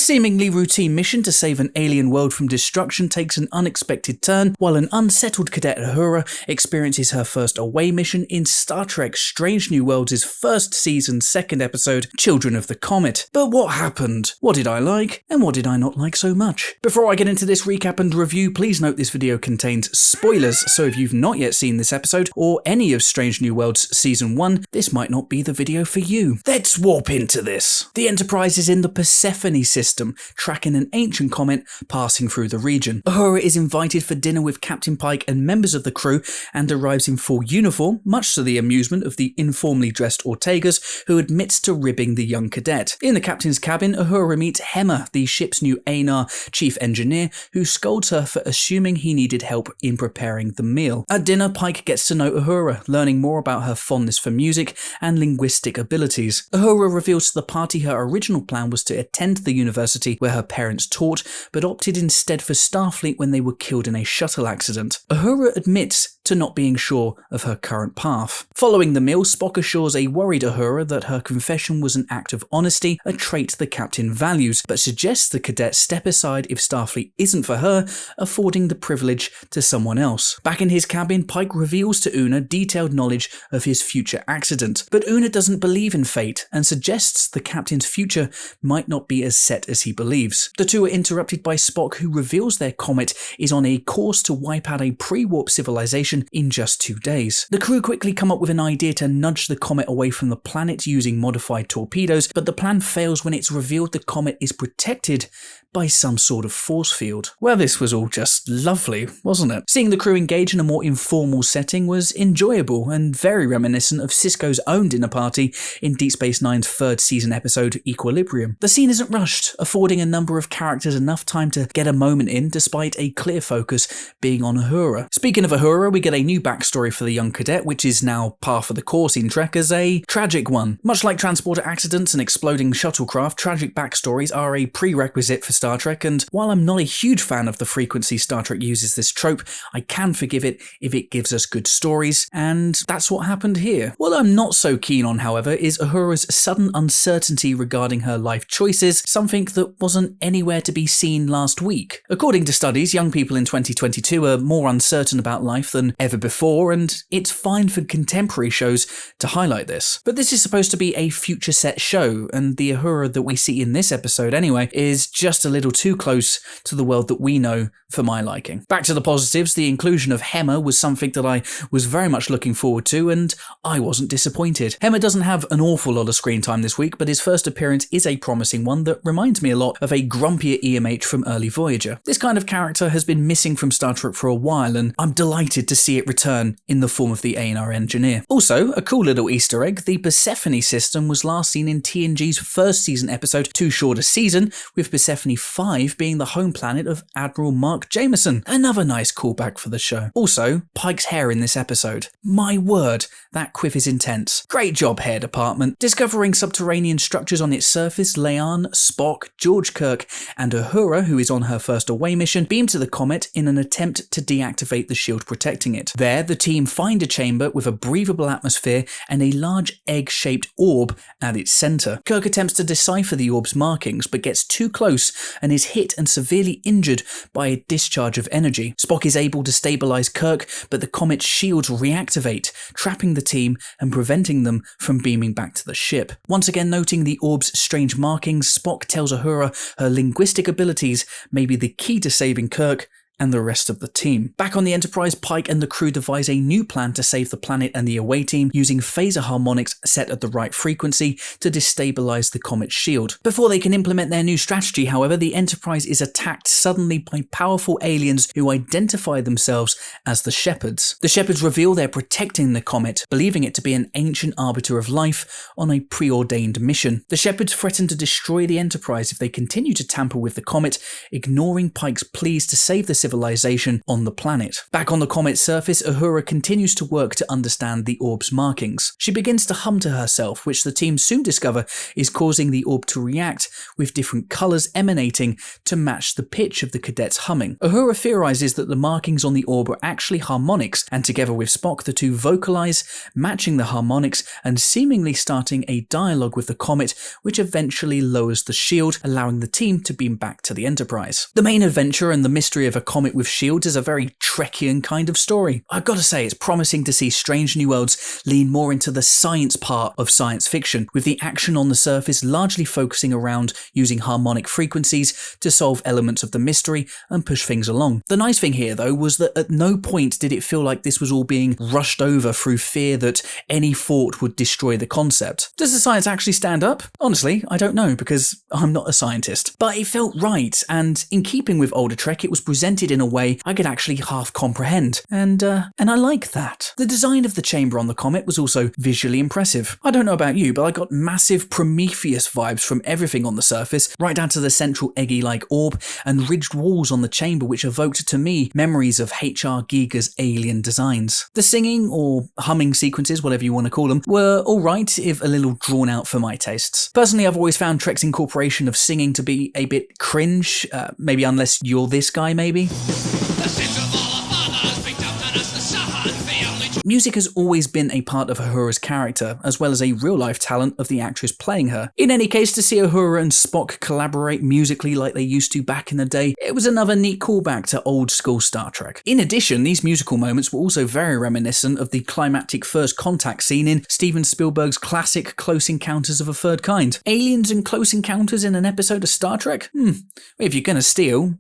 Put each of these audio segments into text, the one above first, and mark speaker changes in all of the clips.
Speaker 1: seemingly routine mission to save an alien world from destruction takes an unexpected turn, while an unsettled cadet Uhura experiences her first away mission in Star Trek Strange New Worlds' first season, second episode, Children of the Comet. But what happened? What did I like, and what did I not like so much? Before I get into this recap and review, please note this video contains spoilers, so if you've not yet seen this episode, or any of Strange New Worlds Season 1, this might not be the video for you. Let's warp into this. The Enterprise is in the Persephone system, tracking an ancient comet passing through the region. Uhura is invited for dinner with Captain Pike and members of the crew, and arrives in full uniform, much to the amusement of the informally dressed Ortegas, who admits to ribbing the young cadet. In the captain's cabin, Uhura meets Hemmer, the ship's new ANAR chief engineer, who scolds her for assuming he needed help in preparing the meal. At dinner, Pike gets to know Uhura, learning more about her fondness for music and linguistic abilities. Uhura reveals to the party her original plan was to attend the university where her parents taught, but opted instead for Starfleet when they were killed in a shuttle accident. Uhura admits to not being sure of her current path. Following the meal, Spock assures a worried Uhura that her confession was an act of honesty, a trait the captain values, but suggests the cadet step aside if Starfleet isn't for her, affording the privilege to someone else. Back in his cabin, Pike reveals to Una detailed knowledge of his future accident, but Una doesn't believe in fate and suggests the captain's future might not be as set as he believes. The two are interrupted by Spock, who reveals their comet is on a course to wipe out a pre-warp civilization in just 2 days. The crew quickly come up with an idea to nudge the comet away from the planet using modified torpedoes, but the plan fails when it's revealed the comet is protected by some sort of force field. Well, this was all just lovely, wasn't it? Seeing the crew engage in a more informal setting was enjoyable and very reminiscent of Sisko's own dinner party in Deep Space Nine's third season episode Equilibrium. The scene isn't rushed, affording a number of characters enough time to get a moment in despite a clear focus being on Uhura. Speaking of Uhura, we get a new backstory for the young cadet, which is now par for the course in Trek as a tragic one. Much like transporter accidents and exploding shuttlecraft, tragic backstories are a prerequisite for Star Trek, and while I'm not a huge fan of the frequency Star Trek uses this trope, I can forgive it if it gives us good stories, and that's what happened here. What I'm not so keen on, however, is Uhura's sudden uncertainty regarding her life choices, something that wasn't anywhere to be seen last week. According to studies, young people in 2022 are more uncertain about life than ever before, and it's fine for contemporary shows to highlight this. But this is supposed to be a future set show, and the Uhura that we see in this episode anyway is just a little too close to the world that we know for my liking. Back to the positives, the inclusion of Hemmer was something that I was very much looking forward to, and I wasn't disappointed. Hemmer doesn't have an awful lot of screen time this week, but his first appearance is a promising one that reminds me a lot of a grumpier EMH from early Voyager. This kind of character has been missing from Star Trek for a while, and I'm delighted to see it return in the form of the ANR engineer. Also, a cool little Easter egg, the Persephone system was last seen in TNG's first season episode Too Short a Season, with Persephone 5 being the home planet of Admiral Mark Jameson. Another nice callback for the show. Also, Pike's hair in this episode. My word, that quiff is intense. Great job, hair department. Discovering subterranean structures on its surface, Leanne, Spock, George Kirk, and Uhura, who is on her first away mission, beam to the comet in an attempt to deactivate the shield protecting it. There, the team find a chamber with a breathable atmosphere and a large egg-shaped orb at its center. Kirk attempts to decipher the orb's markings, but gets too close and is hit and severely injured by a discharge of energy. Spock is able to stabilize Kirk, but the comet's shields reactivate, trapping the team and preventing them from beaming back to the ship. Once again noting the orb's strange markings, Spock tells Uhura her linguistic abilities may be the key to saving Kirk and the rest of the team. Back on the Enterprise, Pike and the crew devise a new plan to save the planet and the away team using phaser harmonics set at the right frequency to destabilize the comet's shield. Before they can implement their new strategy, however, the Enterprise is attacked suddenly by powerful aliens who identify themselves as the Shepherds. The Shepherds reveal they're protecting the comet, believing it to be an ancient arbiter of life on a preordained mission. The Shepherds threaten to destroy the Enterprise if they continue to tamper with the comet, ignoring Pike's pleas to save the civilization on the planet. Back on the comet's surface, Uhura continues to work to understand the orb's markings. She begins to hum to herself, which the team soon discover is causing the orb to react with different colours emanating to match the pitch of the cadet's humming. Uhura theorizes that the markings on the orb are actually harmonics, and together with Spock, the two vocalize, matching the harmonics and seemingly starting a dialogue with the comet, which eventually lowers the shield, allowing the team to beam back to the Enterprise. The main adventure and the mystery of a comet with shields is a very Trekkian kind of story. I've got to say, it's promising to see Strange New Worlds lean more into the science part of science fiction, with the action on the surface largely focusing around using harmonic frequencies to solve elements of the mystery and push things along. The nice thing here, though, was that at no point did it feel like this was all being rushed over through fear that any thought would destroy the concept. Does the science actually stand up? Honestly, I don't know, because I'm not a scientist. But it felt right, and in keeping with older Trek, it was presented in a way I could actually half comprehend. And I like that. The design of the chamber on the comet was also visually impressive. I don't know about you, but I got massive Prometheus vibes from everything on the surface, right down to the central eggy-like orb and ridged walls on the chamber, which evoked to me memories of H.R. Giger's Alien designs. The singing, or humming sequences, whatever you want to call them, were alright, if a little drawn out for my tastes. Personally, I've always found Trek's incorporation of singing to be a bit cringe, maybe unless you're this guy, maybe. Music has always been a part of Uhura's character, as well as a real-life talent of the actress playing her. In any case, to see Uhura and Spock collaborate musically like they used to back in the day, it was another neat callback to old-school Star Trek. In addition, these musical moments were also very reminiscent of the climactic first contact scene in Steven Spielberg's classic Close Encounters of a Third Kind. Aliens and close encounters in an episode of Star Trek? If you're gonna steal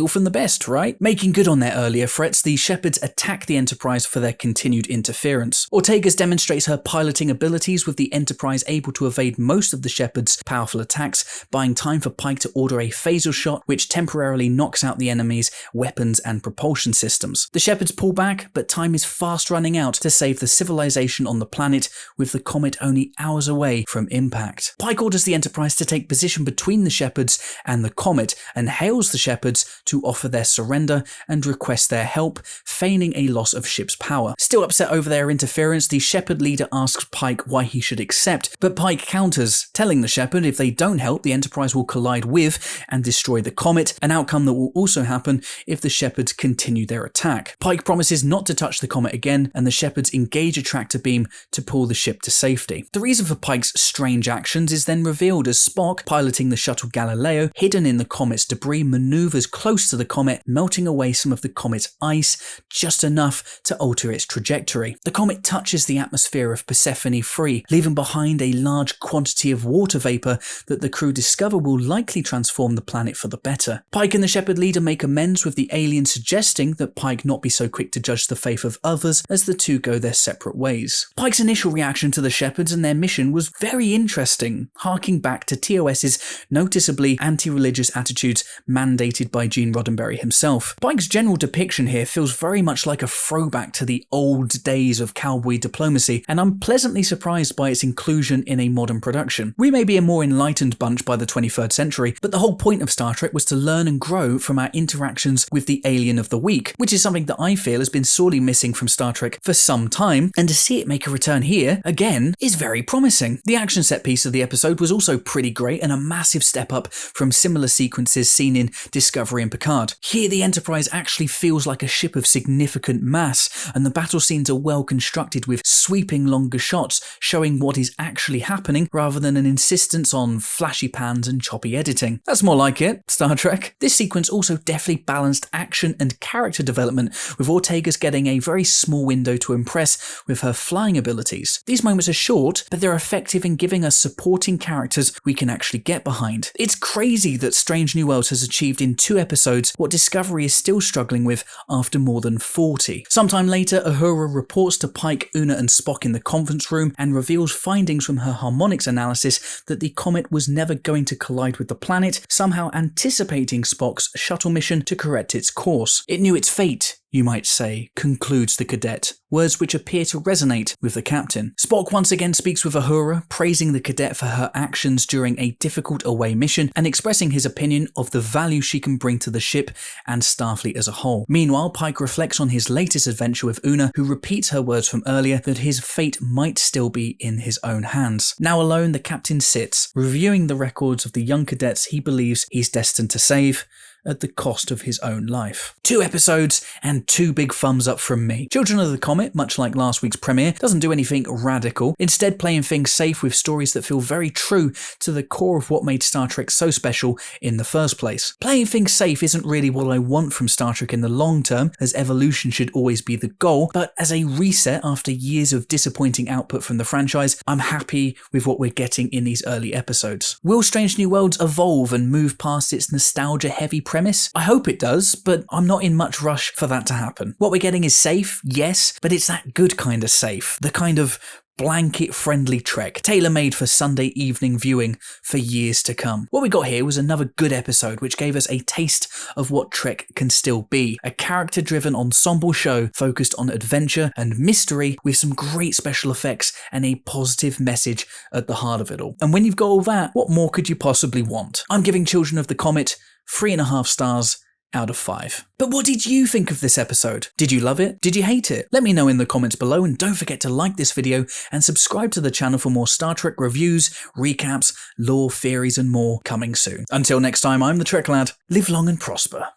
Speaker 1: from the best, right? Making good on their earlier threats, the Shepards attack the Enterprise for their continued interference. Ortegas demonstrates her piloting abilities, with the Enterprise able to evade most of the Shepards' powerful attacks, buying time for Pike to order a phaser shot which temporarily knocks out the enemy's weapons and propulsion systems. The Shepards pull back, but time is fast running out to save the civilization on the planet, with the comet only hours away from impact. Pike orders the Enterprise to take position between the Shepards and the comet, and hails the Shepards to offer their surrender and request their help, feigning a loss of ship's power. Still upset over their interference, the Shepard leader asks Pike why he should accept, but Pike counters, telling the Shepard if they don't help, the Enterprise will collide with and destroy the comet, an outcome that will also happen if the Shepards continue their attack. Pike promises not to touch the comet again, and the Shepards engage a tractor beam to pull the ship to safety. The reason for Pike's strange actions is then revealed as Spock, piloting the shuttle Galileo, hidden in the comet's debris, maneuvers close to the comet, melting away some of the comet's ice, just enough to alter its trajectory. The comet touches the atmosphere of Persephone 3, leaving behind a large quantity of water vapor that the crew discover will likely transform the planet for the better. Pike and the Shepard leader make amends, with the alien suggesting that Pike not be so quick to judge the faith of others as the two go their separate ways. Pike's initial reaction to the Shepards and their mission was very interesting, harking back to TOS's noticeably anti-religious attitudes mandated by Gene Roddenberry himself. Pike's general depiction here feels very much like a throwback to the old days of cowboy diplomacy, and I'm pleasantly surprised by its inclusion in a modern production. We may be a more enlightened bunch by the 23rd century, but the whole point of Star Trek was to learn and grow from our interactions with the alien of the week, which is something that I feel has been sorely missing from Star Trek for some time, and to see it make a return here, again, is very promising. The action set piece of the episode was also pretty great, and a massive step up from similar sequences seen in Discovery and Picard. Here the Enterprise actually feels like a ship of significant mass, and the battle scenes are well constructed with sweeping longer shots showing what is actually happening rather than an insistence on flashy pans and choppy editing. That's more like it, Star Trek. This sequence also deftly balanced action and character development, with Ortegas getting a very small window to impress with her flying abilities. These moments are short, but they're effective in giving us supporting characters we can actually get behind. It's crazy that Strange New Worlds has achieved in 2 episodes what Discovery is still struggling with after more than 40. Sometime later, Uhura reports to Pike, Una and Spock in the conference room and reveals findings from her harmonics analysis that the comet was never going to collide with the planet, somehow anticipating Spock's shuttle mission to correct its course. It knew its fate, you might say, concludes the cadet, words which appear to resonate with the captain. Spock once again speaks with Uhura, praising the cadet for her actions during a difficult away mission and expressing his opinion of the value she can bring to the ship and Starfleet as a whole. Meanwhile, Pike reflects on his latest adventure with Una, who repeats her words from earlier that his fate might still be in his own hands. Now alone, the captain sits, reviewing the records of the young cadets he believes he's destined to save, at the cost of his own life. 2 episodes and 2 big thumbs up from me. Children of the Comet, much like last week's premiere, doesn't do anything radical, instead playing things safe with stories that feel very true to the core of what made Star Trek so special in the first place. Playing things safe isn't really what I want from Star Trek in the long term, as evolution should always be the goal, but as a reset after years of disappointing output from the franchise, I'm happy with what we're getting in these early episodes. Will Strange New Worlds evolve and move past its nostalgia-heavy premise? I hope it does, but I'm not in much rush for that to happen. What we're getting is safe, yes, but it's that good kind of safe. The kind of blanket-friendly Trek, tailor-made for Sunday evening viewing for years to come. What we got here was another good episode which gave us a taste of what Trek can still be. A character-driven ensemble show focused on adventure and mystery with some great special effects and a positive message at the heart of it all. And when you've got all that, what more could you possibly want? I'm giving Children of the Comet 3.5 stars out of 5. But what did you think of this episode? Did you love it? Did you hate it? Let me know in the comments below, and don't forget to like this video and subscribe to the channel for more Star Trek reviews, recaps, lore, theories and more coming soon. Until next time, I'm the Trek Lad. Live long and prosper.